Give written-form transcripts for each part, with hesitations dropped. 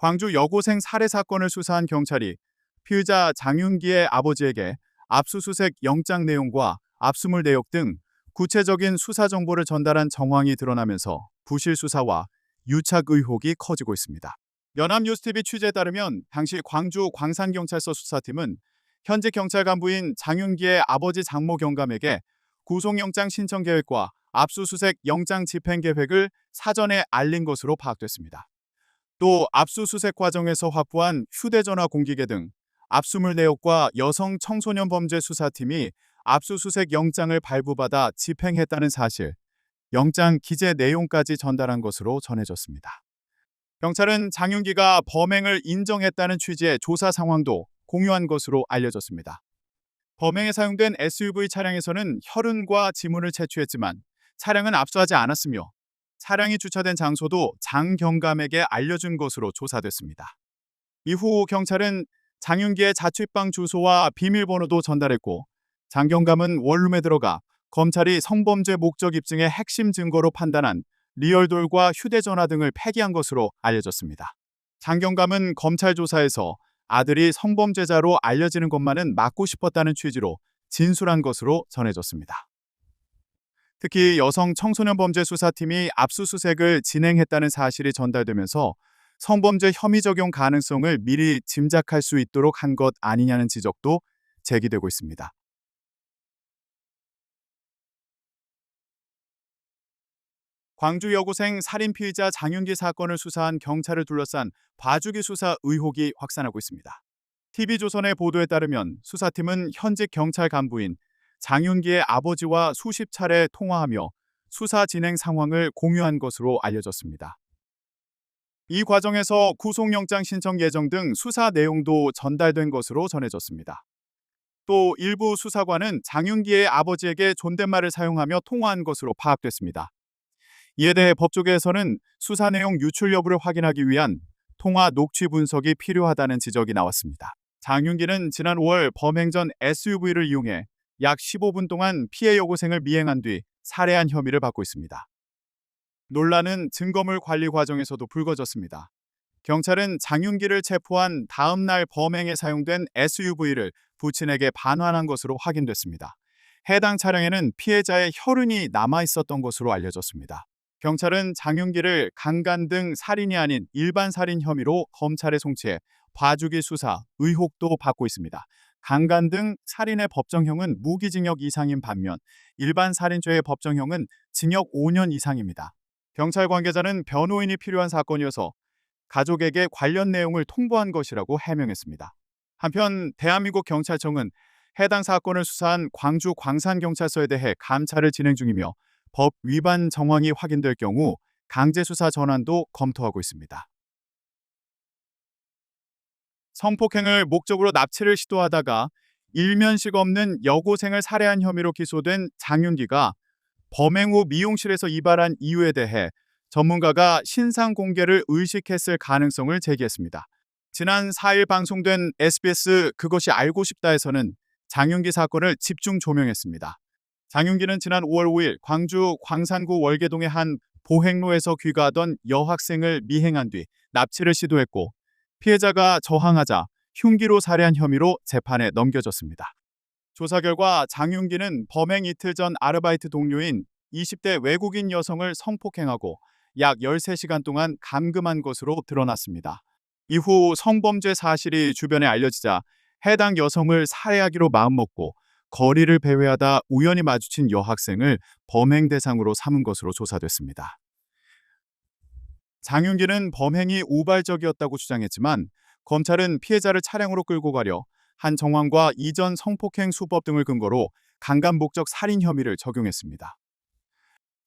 광주 여고생 살해 사건을 수사한 경찰이 피의자 장윤기의 아버지에게 압수수색 영장 내용과 압수물 내역 등 구체적인 수사 정보를 전달한 정황이 드러나면서 부실 수사와 유착 의혹이 커지고 있습니다. 연합뉴스TV 취재에 따르면 당시 광주 광산경찰서 수사팀은 현직 경찰 간부인 장윤기의 아버지 장모 경감에게 구속영장 신청 계획과 압수수색 영장 집행 계획을 사전에 알린 것으로 파악됐습니다. 또 압수수색 과정에서 확보한 휴대전화 공기계 등 압수물 내역과 여성 청소년 범죄 수사팀이 압수수색 영장을 발부받아 집행했다는 사실, 영장 기재 내용까지 전달한 것으로 전해졌습니다. 경찰은 장윤기가 범행을 인정했다는 취지의 조사 상황도 공유한 것으로 알려졌습니다. 범행에 사용된 SUV 차량에서는 혈흔과 지문을 채취했지만 차량은 압수하지 않았으며 차량이 주차된 장소도 장 경감에게 알려준 것으로 조사됐습니다. 이후 경찰은 장윤기의 자취방 주소와 비밀번호도 전달했고 장 경감은 원룸에 들어가 검찰이 성범죄 목적 입증의 핵심 증거로 판단한 리얼돌과 휴대전화 등을 폐기한 것으로 알려졌습니다. 장 경감은 검찰 조사에서 아들이 성범죄자로 알려지는 것만은 막고 싶었다는 취지로 진술한 것으로 전해졌습니다. 특히 여성 청소년 범죄 수사팀이 압수수색을 진행했다는 사실이 전달되면서 성범죄 혐의 적용 가능성을 미리 짐작할 수 있도록 한 것 아니냐는 지적도 제기되고 있습니다. 광주 여고생 살인 피의자 장윤기 사건을 수사한 경찰을 둘러싼 봐주기 수사 의혹이 확산하고 있습니다. TV조선의 보도에 따르면 수사팀은 현직 경찰 간부인 장윤기의 아버지와 수십 차례 통화하며 수사 진행 상황을 공유한 것으로 알려졌습니다. 이 과정에서 구속영장 신청 예정 등 수사 내용도 전달된 것으로 전해졌습니다. 또 일부 수사관은 장윤기의 아버지에게 존댓말을 사용하며 통화한 것으로 파악됐습니다. 이에 대해 법조계에서는 수사 내용 유출 여부를 확인하기 위한 통화 녹취 분석이 필요하다는 지적이 나왔습니다. 장윤기는 지난 5월 범행 전 SUV를 이용해 약 15분 동안 피해 여고생을 미행한 뒤 살해한 혐의를 받고 있습니다. 논란은 증거물 관리 과정에서도 불거졌습니다. 경찰은 장윤기를 체포한 다음 날 범행에 사용된 SUV를 부친에게 반환한 것으로 확인됐습니다. 해당 차량에는 피해자의 혈흔이 남아 있었던 것으로 알려졌습니다. 경찰은 장윤기를 강간 등 살인이 아닌 일반 살인 혐의로 검찰에 송치해 봐주기 수사 의혹도 받고 있습니다. 강간 등 살인의 법정형은 무기징역 이상인 반면 일반 살인죄의 법정형은 징역 5년 이상입니다. 경찰 관계자는 변호인이 필요한 사건이어서 가족에게 관련 내용을 통보한 것이라고 해명했습니다. 한편 대한민국 경찰청은 해당 사건을 수사한 광주 광산경찰서에 대해 감찰을 진행 중이며 법 위반 정황이 확인될 경우 강제수사 전환도 검토하고 있습니다. 성폭행을 목적으로 납치를 시도하다가 일면식 없는 여고생을 살해한 혐의로 기소된 장윤기가 범행 후 미용실에서 이발한 이유에 대해 전문가가 신상 공개를 의식했을 가능성을 제기했습니다. 지난 4일 방송된 SBS 그것이 알고 싶다에서는 장윤기 사건을 집중 조명했습니다. 장윤기는 지난 5월 5일 광주 광산구 월계동의 한 보행로에서 귀가하던 여학생을 미행한 뒤 납치를 시도했고 피해자가 저항하자 흉기로 살해한 혐의로 재판에 넘겨졌습니다. 조사 결과 장윤기는 범행 이틀 전 아르바이트 동료인 20대 외국인 여성을 성폭행하고 약 13시간 동안 감금한 것으로 드러났습니다. 이후 성범죄 사실이 주변에 알려지자 해당 여성을 살해하기로 마음먹고 거리를 배회하다 우연히 마주친 여학생을 범행 대상으로 삼은 것으로 조사됐습니다. 장윤기는 범행이 우발적이었다고 주장했지만 검찰은 피해자를 차량으로 끌고 가려 한 정황과 이전 성폭행 수법 등을 근거로 강간 목적 살인 혐의를 적용했습니다.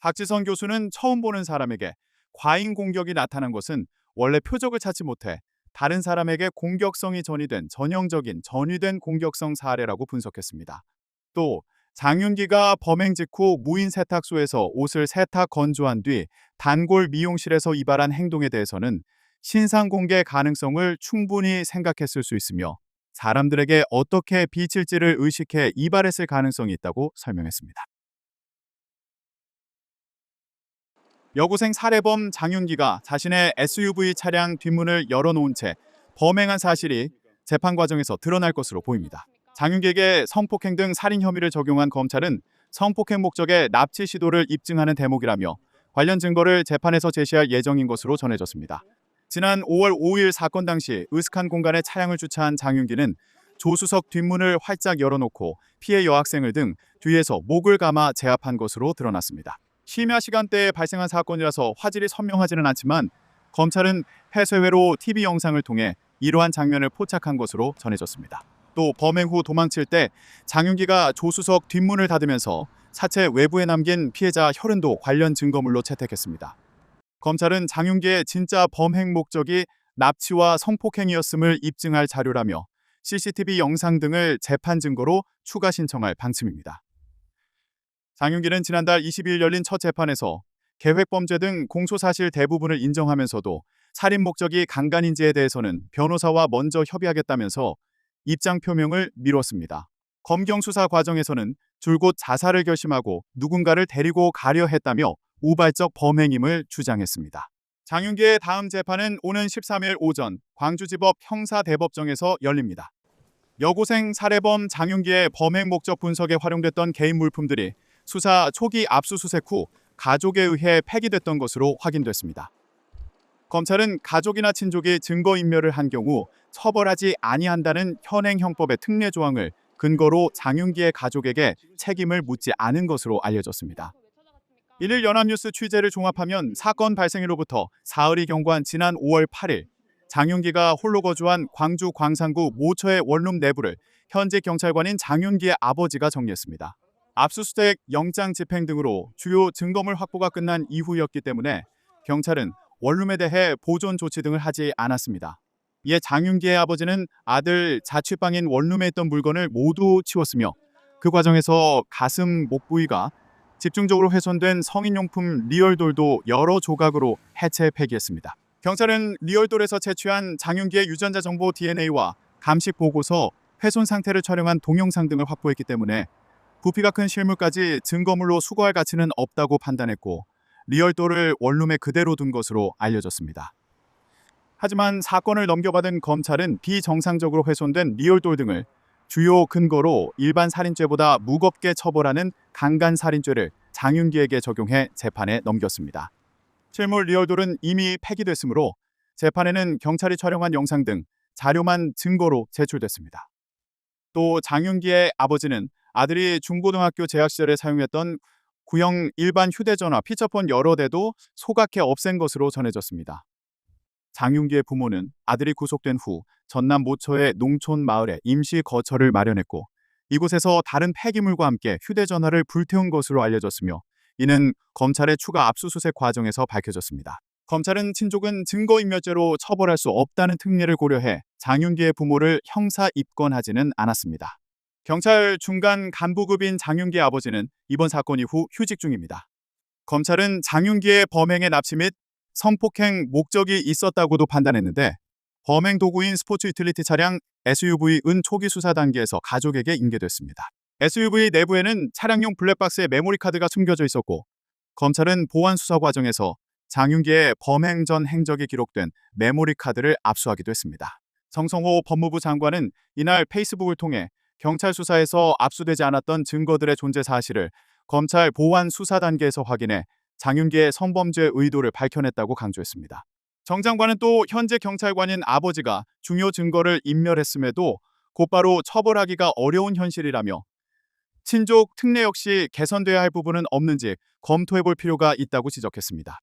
박지선 교수는 처음 보는 사람에게 과잉 공격이 나타난 것은 원래 표적을 찾지 못해 다른 사람에게 공격성이 전이된 전형적인 전이된 공격성 사례라고 분석했습니다. 또 장윤기가 범행 직후 무인 세탁소에서 옷을 세탁 건조한 뒤 단골 미용실에서 이발한 행동에 대해서는 신상 공개 가능성을 충분히 생각했을 수 있으며 사람들에게 어떻게 비칠지를 의식해 이발했을 가능성이 있다고 설명했습니다. 여고생 살해범 장윤기가 자신의 SUV 차량 뒷문을 열어놓은 채 범행한 사실이 재판 과정에서 드러날 것으로 보입니다. 장윤기에게 성폭행 등 살인 혐의를 적용한 검찰은 성폭행 목적의 납치 시도를 입증하는 대목이라며 관련 증거를 재판에서 제시할 예정인 것으로 전해졌습니다. 지난 5월 5일 사건 당시 으슥한 공간에 차량을 주차한 장윤기는 조수석 뒷문을 활짝 열어놓고 피해 여학생을 등 뒤에서 목을 감아 제압한 것으로 드러났습니다. 심야 시간대에 발생한 사건이라서 화질이 선명하지는 않지만 검찰은 해쇄회로 TV 영상을 통해 이러한 장면을 포착한 것으로 전해졌습니다. 또 범행 후 도망칠 때 장윤기가 조수석 뒷문을 닫으면서 사체 외부에 남긴 피해자 혈흔도 관련 증거물로 채택했습니다. 검찰은 장윤기의 진짜 범행 목적이 납치와 성폭행이었음을 입증할 자료라며 CCTV 영상 등을 재판 증거로 추가 신청할 방침입니다. 장윤기는 지난달 20일 열린 첫 재판에서 계획범죄 등 공소사실 대부분을 인정하면서도 살인 목적이 강간인지에 대해서는 변호사와 먼저 협의하겠다면서 입장 표명을 미뤘습니다. 검경 수사 과정에서는 줄곧 자살을 결심하고 누군가를 데리고 가려 했다며 우발적 범행임을 주장했습니다. 장윤기의 다음 재판은 오는 13일 오전 광주지법 형사대법정에서 열립니다. 여고생 살해범 장윤기의 범행 목적 분석에 활용됐던 개인 물품들이 수사 초기 압수수색 후 가족에 의해 폐기됐던 것으로 확인됐습니다. 검찰은 가족이나 친족이 증거인멸을 한 경우 처벌하지 아니한다는 현행 형법의 특례 조항을 근거로 장윤기의 가족에게 책임을 묻지 않은 것으로 알려졌습니다. 일일 연합뉴스 취재를 종합하면 사건 발생일로부터 사흘이 경과한 지난 5월 8일 장윤기가 홀로 거주한 광주 광산구 모처의 원룸 내부를 현직 경찰관인 장윤기의 아버지가 정리했습니다. 압수수색, 영장 집행 등으로 주요 증거물 확보가 끝난 이후였기 때문에 경찰은 원룸에 대해 보존 조치 등을 하지 않았습니다. 이에 장윤기의 아버지는 아들 자취방인 원룸에 있던 물건을 모두 치웠으며 그 과정에서 가슴, 목 부위가 집중적으로 훼손된 성인용품 리얼돌도 여러 조각으로 해체 폐기했습니다. 경찰은 리얼돌에서 채취한 장윤기의 유전자 정보 DNA와 감식 보고서, 훼손 상태를 촬영한 동영상 등을 확보했기 때문에 부피가 큰 실물까지 증거물로 수거할 가치는 없다고 판단했고 리얼돌을 원룸에 그대로 둔 것으로 알려졌습니다. 하지만 사건을 넘겨받은 검찰은 비정상적으로 훼손된 리얼돌 등을 주요 근거로 일반 살인죄보다 무겁게 처벌하는 강간살인죄를 장윤기에게 적용해 재판에 넘겼습니다. 실물 리얼돌은 이미 폐기됐으므로 재판에는 경찰이 촬영한 영상 등 자료만 증거로 제출됐습니다. 또 장윤기의 아버지는 아들이 중고등학교 재학 시절에 사용했던 구형 일반 휴대전화, 피처폰 여러 대도 소각해 없앤 것으로 전해졌습니다. 장윤기의 부모는 아들이 구속된 후 전남 모처의 농촌 마을에 임시 거처를 마련했고 이곳에서 다른 폐기물과 함께 휴대전화를 불태운 것으로 알려졌으며 이는 검찰의 추가 압수수색 과정에서 밝혀졌습니다. 검찰은 친족은 증거인멸죄로 처벌할 수 없다는 특례를 고려해 장윤기의 부모를 형사 입건하지는 않았습니다. 경찰 중간 간부급인 장윤기의 아버지는 이번 사건 이후 휴직 중입니다. 검찰은 장윤기의 범행의 납치 및 성폭행 목적이 있었다고도 판단했는데 범행 도구인 스포츠 유틸리티 차량 SUV은 초기 수사 단계에서 가족에게 인계됐습니다. SUV 내부에는 차량용 블랙박스에 메모리 카드가 숨겨져 있었고 검찰은 보안 수사 과정에서 장윤기의 범행 전 행적이 기록된 메모리 카드를 압수하기도 했습니다. 정성호 법무부 장관은 이날 페이스북을 통해 경찰 수사에서 압수되지 않았던 증거들의 존재 사실을 검찰 보안 수사 단계에서 확인해 장윤기의 성범죄 의도를 밝혀냈다고 강조했습니다. 정 장관은 또 현재 경찰관인 아버지가 중요 증거를 인멸했음에도 곧바로 처벌하기가 어려운 현실이라며 친족 특례 역시 개선돼야 할 부분은 없는지 검토해볼 필요가 있다고 지적했습니다.